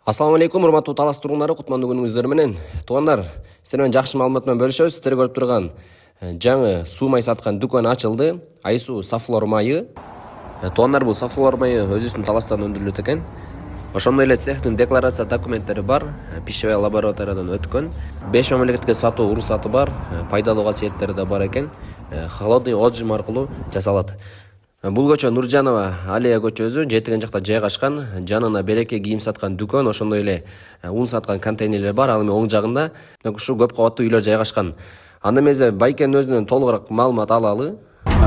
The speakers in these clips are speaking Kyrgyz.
Assalamu алейкум, урматтуу Талас тургундары, кутмандуу күнүңүздөр менен. Туугандар, сиздер менен жакшы маалымат менен бөлүшөбүз. Сиздер көрүп турган жаңы суу май саткан дүкөн ачылды. Айсуу Сафлор майы. Туугандар, бул Сафлор майы өзүбүздүн Таластан өндүрүлөт экен. Ошондой эле цехтин декларация документтери бар, пищевая лабораториядан өткөн. 5 мамлекетке сатуу уруксаты бар, пайдалуу касиеттери да бар экен. Холодный отжим аркылуу жасалат. Бул көчө Нуржанова Алия көчөсү, жетиген жакта жайгашкан. Жанына береке кийим саткан дүкөн, ошондой эле ун саткан контейнерлер бар. Ал эми оң жагында ушу көп кабаттуу үйлөр жайгашкан. Анда эмесе Байкен өзүнөн толугураак маалымат алалы.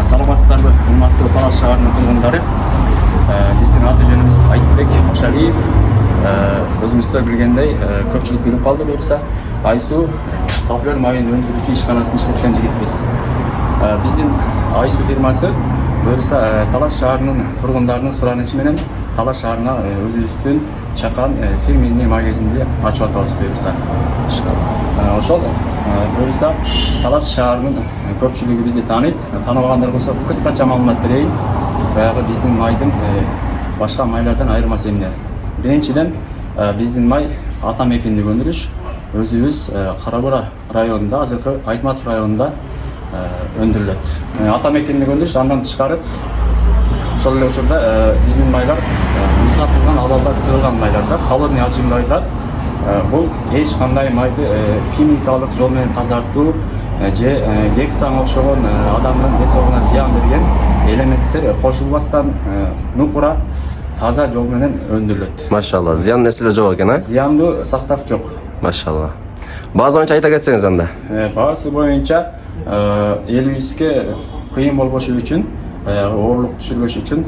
Саламатсыздарбы, урматтуу Талас шаарынын тургундары. Биздин аты жөнүбүз Айтбек Кошалиев. Өзүңүздөр билгендей, көпчүлүк билип калды буюрса, Айсуу Сафлор майын өндүрүүчү ишканасын иштеткен жигитпиз. Биздин Айсуу фирмасы буюрса Талас шаарынын тургундарынын суранычы менен Талас шаарына өзүбүздүн чакан фирменный магазинди ачып атабыз буюрса. Ошол буюрса Талас шаарынын көпчүлүгү бизди тааныйт. Тааныбагандар болсо кыскача маалымат берейин. Баягы биздин майдын башка майлардан айырмасы эмне? Биринчиден, биздин май ата мекендик өндүрүш. Өзүбүз Кара-Бура районунда, азыркы Айтматов районунда өндүрүлөт. Ата мекендик өндүрүш, андан тышкары ошол эле учурда биздин майлар муздатылган абалда сырылган майларда, холодный отжимда айтылат. Бул эч кандай майды химикалык жол менен тазартуу же гексан окшогон адамдын денсаулугуна зыян берген элементтер кошулбастан нукура таза жол менен өндүрүлөт. Машалла, зыян нерселер жок экен, а? Зыяндуу состав жок. Машалла. Баасы боюнча айта кетсеңиз анда. Баасы боюнча элибизге кыйын болбошу үчүн, оорлук түшүрбөш үчүн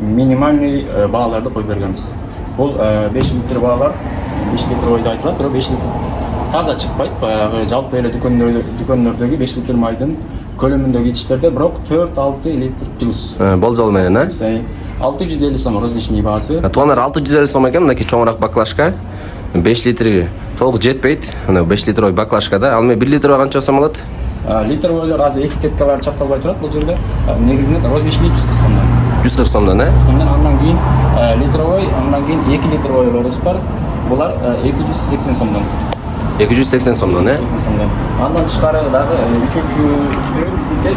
минимальный бааларды коюп бергенбиз. Бул 5 литр баалар, 5 литр ойдо айтылат, бирок 5 литр таза чыкпайт. Баягы жалпы эле дүкөннөрдөгү 5 литр майдын көлөмүндөгү идиштерде бирок 4-6 литр плюс. Болжол менен, а? 650 сом различный баасы. Туугандар, 650 сом экен, мынакей чоңураак баклажка. 5 литр толук жетпейт. Мына 5 литр баклажкада. Ал эми 1 литр канча сом алат? Литр ойлор азыр этикеткалар чакталбай турат бул жерде. Негизинен розничный 140 сомдон. 140 сомдон, э? Андан кийин литровой, андан кийин 2 литровойлорубуз бар. Булар 280 сомдон. 280 сомдон, э? 280 сомдон. Андан тышкары дагы үчүнчү биздики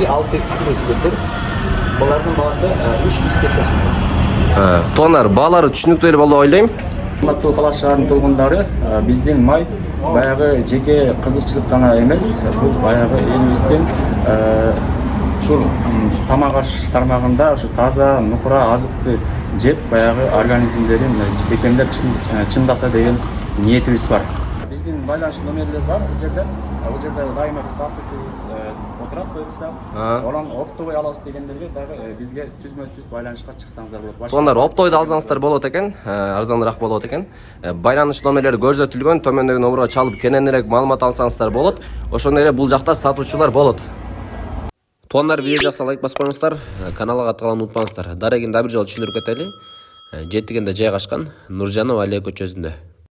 2-6 литр. Булардын баасы 380 сомдон. Туугандар, баалары түшүнүктүү эле болду деп ойлойм. Урматтуу Талас шаарынын тургундары, биздин май баягы жеке кызыкчылык гана эмес, бул баягы элибиздин ушул тамак аш тармагында ушу таза нукура азыкты жеп баягы организмдерин бекемдеп чындаса деген ниетибиз бар. Биздин байланыш номерлер бар бул жерде. Бул жерде дайыма биз сатуучубуз отурат буюрса, олан оптовый алабыз дегендерге дагы бизге түзмө-түз байланышка чыксаңыздар болот. Туугандар, оптойду алсаңыздар болот экен, арзаныраак болот экен. Байланыш номерлери көрсөтүлгөн, төмөндөгү номерге чалып кененирээк маалымат алсаңыздар болот. Ошондой эле бул жакта сатуучулар болот. Туугандар, видео жакса лайк басып коюңуздар, каналга катталганды унутпаңыздар. Дарегин да бир жолу түшүндүрүп кетели. Жетигенде жайгашкан Нуржанова Алия көчөсүндө.